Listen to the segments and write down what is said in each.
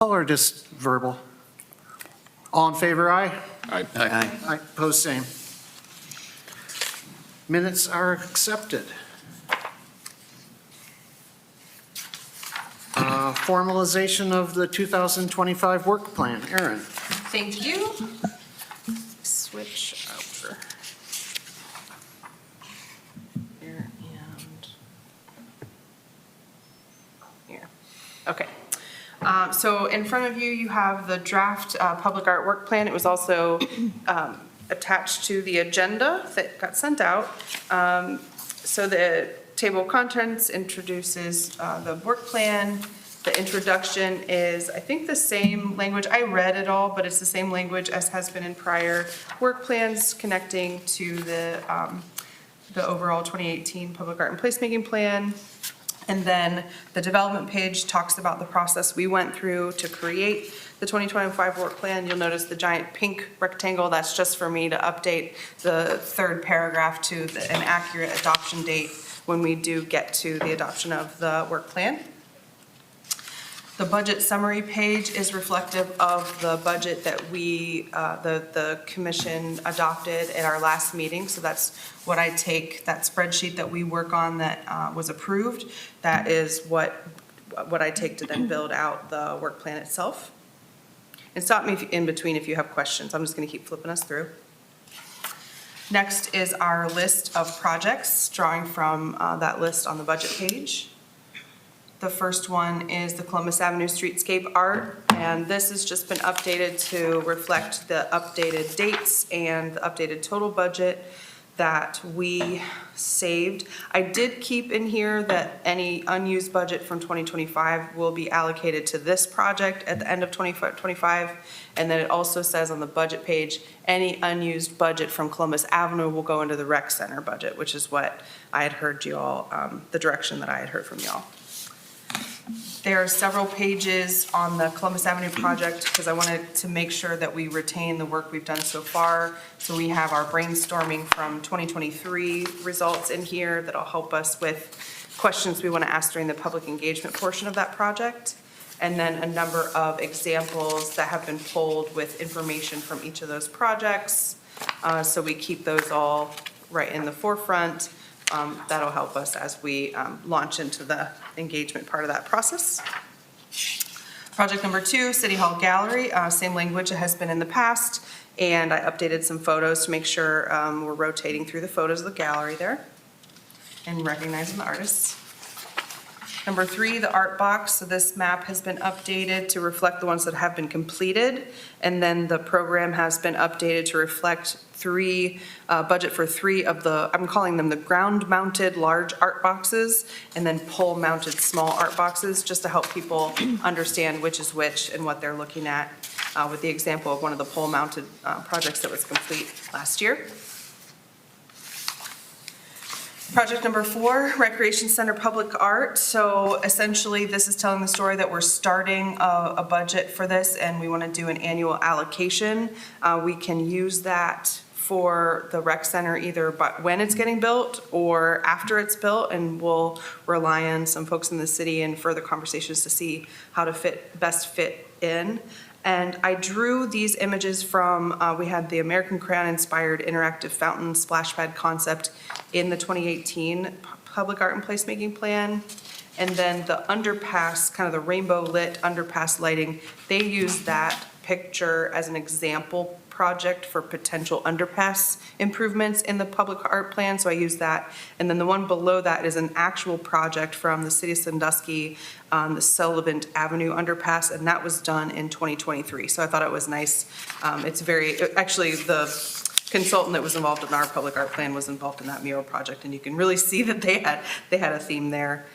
Or just verbal? All in favor, aye? Aye. Aye, opposed, same. Minutes are accepted. Formalization of the 2025 work plan. Erin? Thank you. Switch over. Here and here. Okay. So in front of you, you have the draft public art work plan. It was also attached to the agenda that got sent out. So the table of contents introduces the work plan. The introduction is, I think, the same language. I read it all, but it's the same language as has been in prior work plans connecting to the overall 2018 Public Art and Placemaking Plan. And then the development page talks about the process we went through to create the 2025 work plan. You'll notice the giant pink rectangle. That's just for me to update the third paragraph to an accurate adoption date when we do get to the adoption of the work plan. The budget summary page is reflective of the budget that we, the commission adopted at our last meeting. So that's what I take, that spreadsheet that we work on that was approved. That is what I take to then build out the work plan itself. And stop me in between if you have questions. I'm just going to keep flipping us through. Next is our list of projects, drawing from that list on the budget page. The first one is the Columbus Avenue Streetscape Art, and this has just been updated to reflect the updated dates and the updated total budget that we saved. I did keep in here that any unused budget from 2025 will be allocated to this project at the end of 2025, and then it also says on the budget page, any unused budget from Columbus Avenue will go into the rec center budget, which is what I had heard you all, the direction that I had heard from y'all. There are several pages on the Columbus Avenue project because I wanted to make sure that we retain the work we've done so far. So we have our brainstorming from 2023 results in here that'll help us with questions we want to ask during the public engagement portion of that project. And then a number of examples that have been pulled with information from each of those projects. So we keep those all right in the forefront. That'll help us as we launch into the engagement part of that process. Project number 2, City Hall Gallery, same language that has been in the past, and I updated some photos to make sure we're rotating through the photos of the gallery there and recognizing the artists. Number 3, the art box. So this map has been updated to reflect the ones that have been completed, and then the program has been updated to reflect budget for 3 of the, I'm calling them the ground-mounted large art boxes, and then pole-mounted small art boxes, just to help people understand which is which and what they're looking at, with the example of one of the pole-mounted projects that was complete last year. Project number 4, Recreation Center Public Art. So essentially, this is telling the story that we're starting a budget for this, and we want to do an annual allocation. We can use that for the rec center either when it's getting built or after it's built, and we'll rely on some folks in the city and further conversations to see how to best fit in. And I drew these images from, we had the American Crayon-inspired interactive fountain splash pad concept in the 2018 Public Art and Placemaking Plan. And then the underpass, kind of the rainbow lit underpass lighting, they used that picture as an example project for potential underpass improvements in the public art plan, so I used that. And then the one below that is an actual project from the City of Sandusky, the Sullivan Avenue underpass, and that was done in 2023. So I thought it was nice. It's actually the consultant that was involved in our public art plan was involved in that mural project, and you can really see that they had a theme there.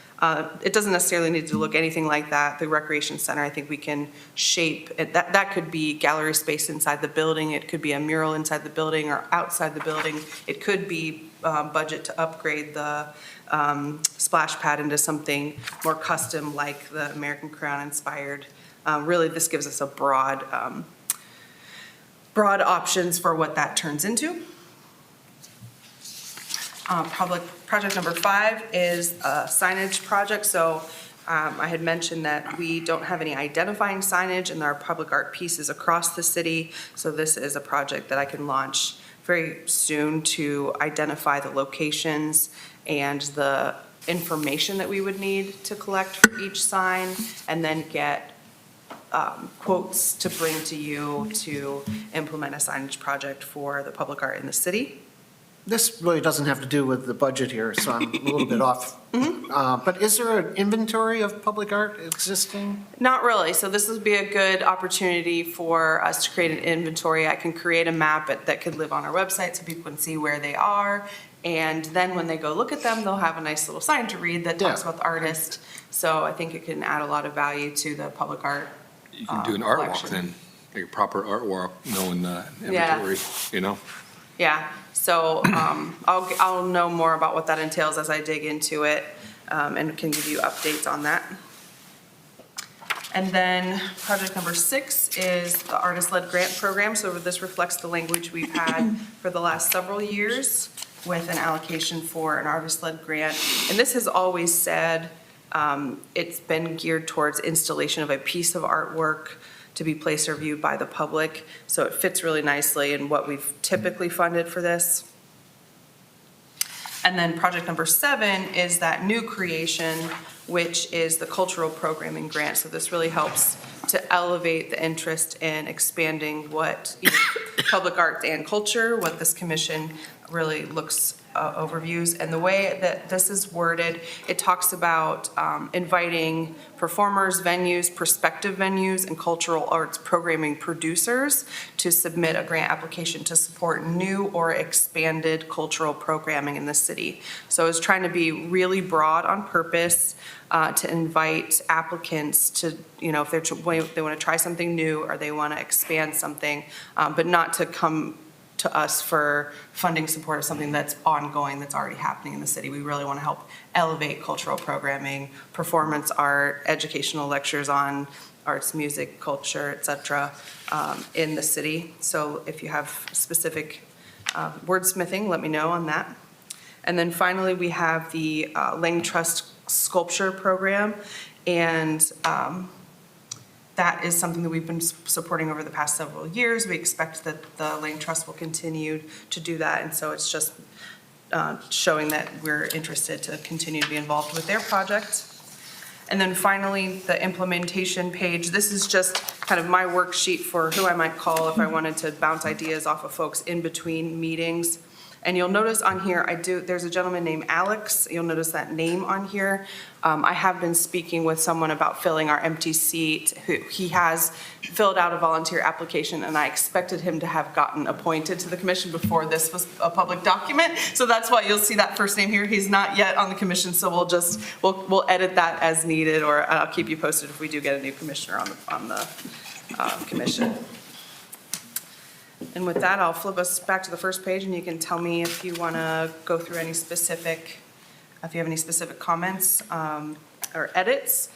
It doesn't necessarily need to look anything like that. The recreation center, I think we can shape it. That could be gallery space inside the building. It could be a mural inside the building or outside the building. It could be budget to upgrade the splash pad into something more custom like the American Crayon inspired. Really, this gives us a broad options for what that turns into. Project number 5 is a signage project. So I had mentioned that we don't have any identifying signage in our public art pieces across the city, so this is a project that I can launch very soon to identify the locations and the information that we would need to collect for each sign, and then get quotes to bring to you to implement a signage project for the public art in the city. This really doesn't have to do with the budget here, so I'm a little bit off. But is there an inventory of public art existing? Not really, so this would be a good opportunity for us to create an inventory. I can create a map that could live on our website so people can see where they are. And then when they go look at them, they'll have a nice little sign to read that talks Yeah. about the artist. So I think it can add a lot of value to the public art. You can do an art walk collection. then, like a proper art walk, knowing the inventory, you know? Yeah, so I'll know more about what that entails as I dig into it, and can give you updates on that. And then project number 6 is the artist-led grant program. So this reflects the language we've had for the last several years with an allocation for an artist-led grant. And this has always said it's been geared towards installation of a piece of artwork to be placed or viewed by the public. So it fits really nicely in what we've typically funded for this. And then project number 7 is that new creation, which is the cultural programming grant. So this really helps to elevate the interest in expanding what public arts and culture, what this commission really looks overviews. And the way that this is worded, it talks about inviting performers, venues, prospective venues, and cultural arts programming producers to submit a grant application to support new or expanded cultural programming in the city. So it's trying to be really broad on purpose, to invite applicants to, if they want to try something new or they want to expand something, but not to come to us for funding support of something that's ongoing, that's already happening in the city. We really want to help elevate cultural programming, performance art, educational lectures on arts, music, culture, et cetera, in the city. So if you have specific wordsmithing, let me know on that. And then finally, we have the Lang Trust Sculpture Program, and that is something that we've been supporting over the past several years. We expect that the Lang Trust will continue to do that, and so it's just showing that we're interested to continue to be involved with their project. And then finally, the implementation page. This is just kind of my worksheet for who I might call if I wanted to bounce ideas off of folks in between meetings. And you'll notice on here, there's a gentleman named Alex. You'll notice that name on here. I have been speaking with someone about filling our empty seat. He has filled out a volunteer application, and I expected him to have gotten appointed to the commission before this was a public document. So that's why you'll see that first name here. He's not yet on the commission, so we'll edit that as needed, or I'll keep you posted if we do get a new commissioner on the commission. And with that, I'll flip us back to the first page, and you can tell me if you want to go through any specific, if you have any specific comments or edits.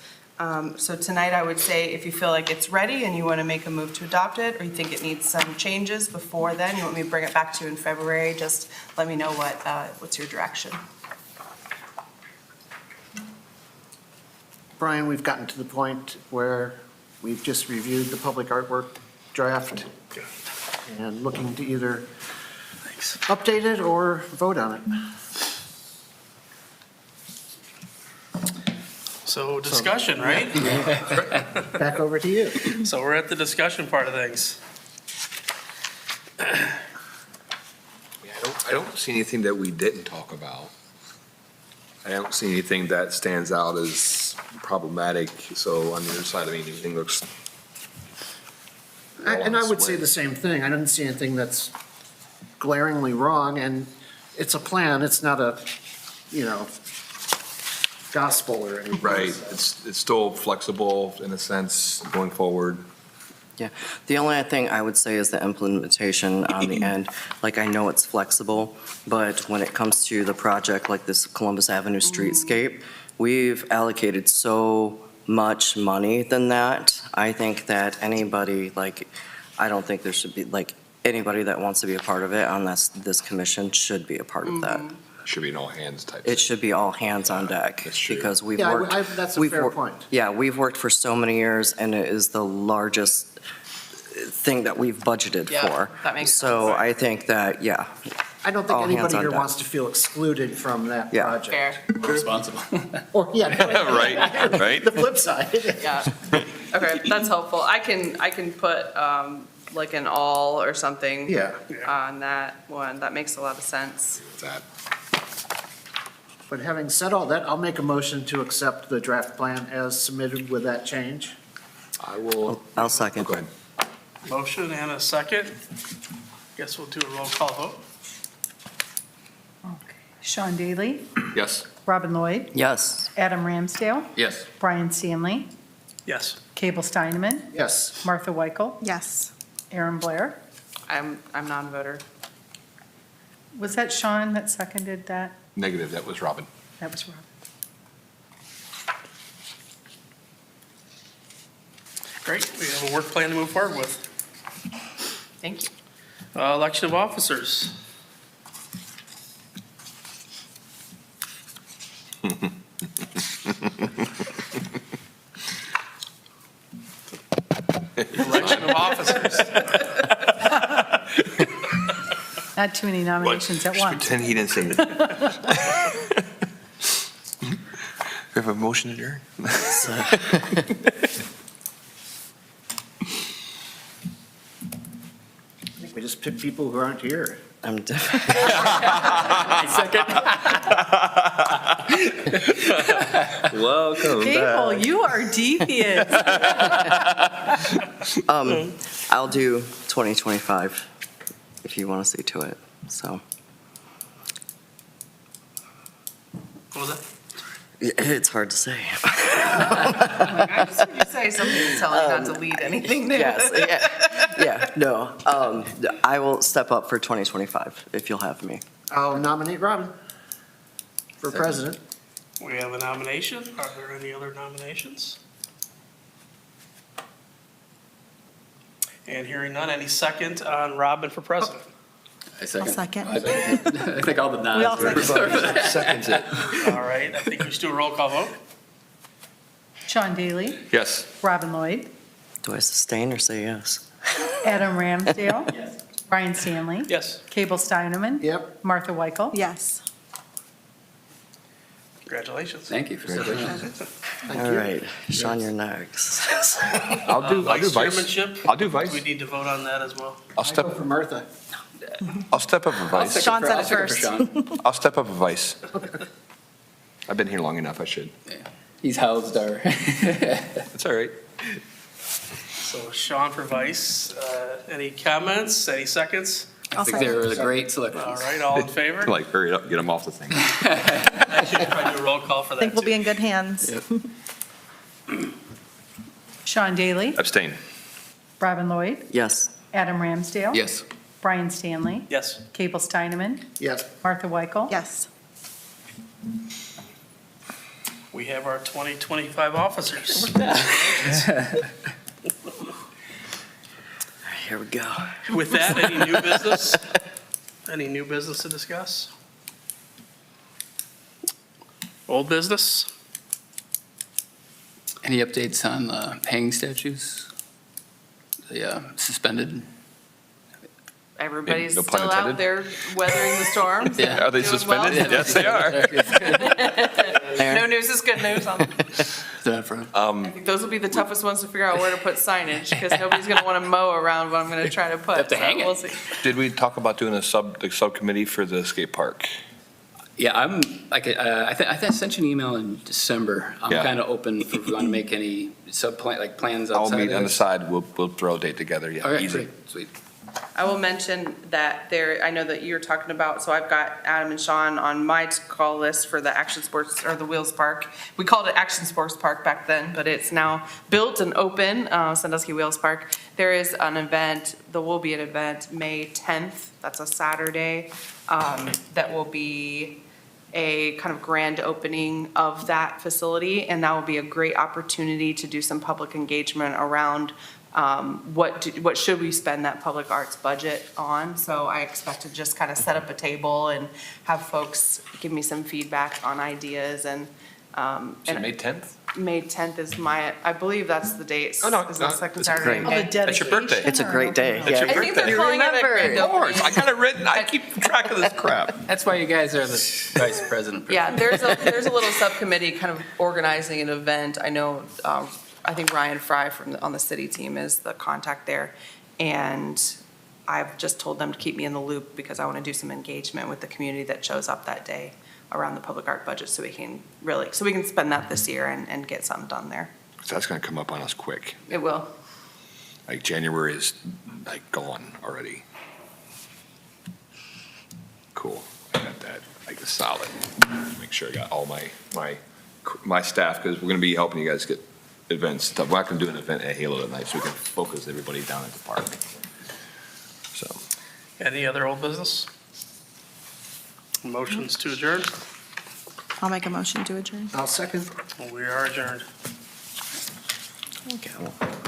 So tonight, I would say if you feel like it's ready and you want to make a move to adopt it, or you think it needs some changes before then, you want me to bring it back to you in February, just let me know what's your direction. Brian, we've gotten to the point where we've just reviewed the public artwork draft and looking to either update it or vote on it. So discussion, right? Back over to you. So we're at the discussion part of things. I don't see anything that we didn't talk about. I don't see anything that stands out as problematic, so on the other side, everything looks. And I would say the same thing. I didn't see anything that's glaringly wrong, and it's a plan. It's not a, gospel or anything. Right, it's still flexible in a sense going forward. Yeah, the only thing I would say is the implementation on the end. Like, I know it's flexible, but when it comes to the project like this Columbus Avenue streetscape, we've allocated so much money than that. I think that anybody, I don't think there should be, anybody that wants to be a part of it on this commission should be a part of that. Should be an all hands type. It should be all hands on deck. That's true. Because we've Yeah, worked. that's a we've fair wor- point. Yeah, we've worked for so many years, and it is the largest thing that we've budgeted Yeah, for. that makes So sense. I think that, yeah, I don't think All hands anybody on here deck. wants to feel excluded from that Yeah. project. Fair, Responsible. Or, yeah. Right, right. The flip side. yeah. Okay, that's helpful. I can put, like an all or something. Yeah. On that one. That makes a lot of sense. That. But having said all that, I'll make a motion to accept the draft plan as submitted with that change. I will. I'll second. Go ahead. Motion and a second. Guess we'll do a roll call vote. Sean Daly, Yes. Robin Lloyd, Yes, Adam Ramsdale, Yes. Brian Stanley, Yes. Cable Steineman, Yes. Martha Weichel, Yes. Aaron Blair. I'm non-voter. Was that Sean that seconded that? Negative, that was Robin. That was Robin. Great, we have a work plan to move forward with. Thank you. Election of officers. Election of officers. Not too many nominations at once. Pretend he didn't say it. We have a motion adjourned. I think we just pick people who aren't here. I'm Welcome Cable, you are devious. I'll do 2025 if you want to see to it, so. What was that? It's hard to say. I just heard you say something to tell you not to lead anything new. Yes, yeah, no. I will step up for 2025 if you'll have me. I'll nominate Robin for president. We have a nomination. Are there any other nominations? And hearing none, any second on Robin for president? I second. second. I think all the We all nods. Seconds it. All right, I think we should do a roll call vote. Sean Daly, Yes. Robin Lloyd, Do I sustain or say yes? Adam Ramsdale, Brian Stanley, Yes, Cable Steineman, Yep. Martha Weichel. Yes. congratulations. Thank you for stepping in. Thank All you. right, Sean, you're next. I'll do Vice vice. chairmanship? I'll do Do we vice. need to vote on that as well? I'll I step, go for Martha. I'll step up a vice. Sean said I'll it second for first. Sean. I'll step up a vice. I've been here long enough, I should. He's housed our. That's all right. So Sean for vice. Any comments, any seconds? I think they were a great selection. All right, all in favor? Like, hurry up, get them off the thing. Actually, probably do a roll call for I think that we'll be too. in good hands. Sean Daly, Abstain. Robin Lloyd, Yes, Adam Ramsdale. Yes. Brian Stanley, Yes, Cable Steineman, Yes. Martha Weichel. Yes. we have our 2025 officers. here we go. With that, any new business? Any new business to discuss? Old business? Any updates on the hanging statues? The suspended? Everybody's No pun still out intended. there weathering the storms. Yeah. Are they Doing suspended? well. Yes, they are. No news is good news on That for- I think those will be the toughest ones to figure out where to put signage, because nobody's gonna wanna mow around what I'm gonna try to put. Have to so hang it. We'll see. Did we talk about doing the subcommittee for the skate park? Yeah, I'm, like, I think I sent you an email in December. I'm Yeah. kind of open if we want to make any plans I'll outside meet on the of. side, we'll throw a date together, yeah, All right, easy. great, sweet. I will mention that there, I know that you're talking about, so I've got Adam and Sean on my call list for the Action Sports, or the Wheels Park. We called it Action Sports Park back then, but it's now built and open, Sandusky Wheels Park. There is an event, there will be an event, May 10th, that's a Saturday, that will be a kind of grand opening of that facility, and that will be a great opportunity to do some public engagement around what should we spend that public arts budget on? So I expect to just kind of set up a table and have folks give me some feedback on ideas and. and May 10th? May 10th is I believe that's the date. Oh, no, Is the no, second it's Saturday in great. May. That's your birthday. It's a great day. That's your I think birthday. they're calling it a grand Of course, opening. I got it written, I keep track of this crap. That's why you guys are the vice president. Yeah, there's a little subcommittee kind of organizing an event. I know, I think Ryan Fry on the city team is the contact there. And I've just told them to keep me in the loop because I want to do some engagement with the community that shows up that day around the public art budget so we can spend that this year and get something done there. So that's gonna come up on us quick. It will. Like January is like gone already. Cool, I got that, like solid. Make sure I got all my staff, because we're gonna be helping you guys get events stuff. We're not gonna do an event at Halo tonight, so we can focus everybody down at the park. So, Any other old business? Motions to adjourn? I'll make a motion to adjourn. I'll second. We are adjourned. Okay.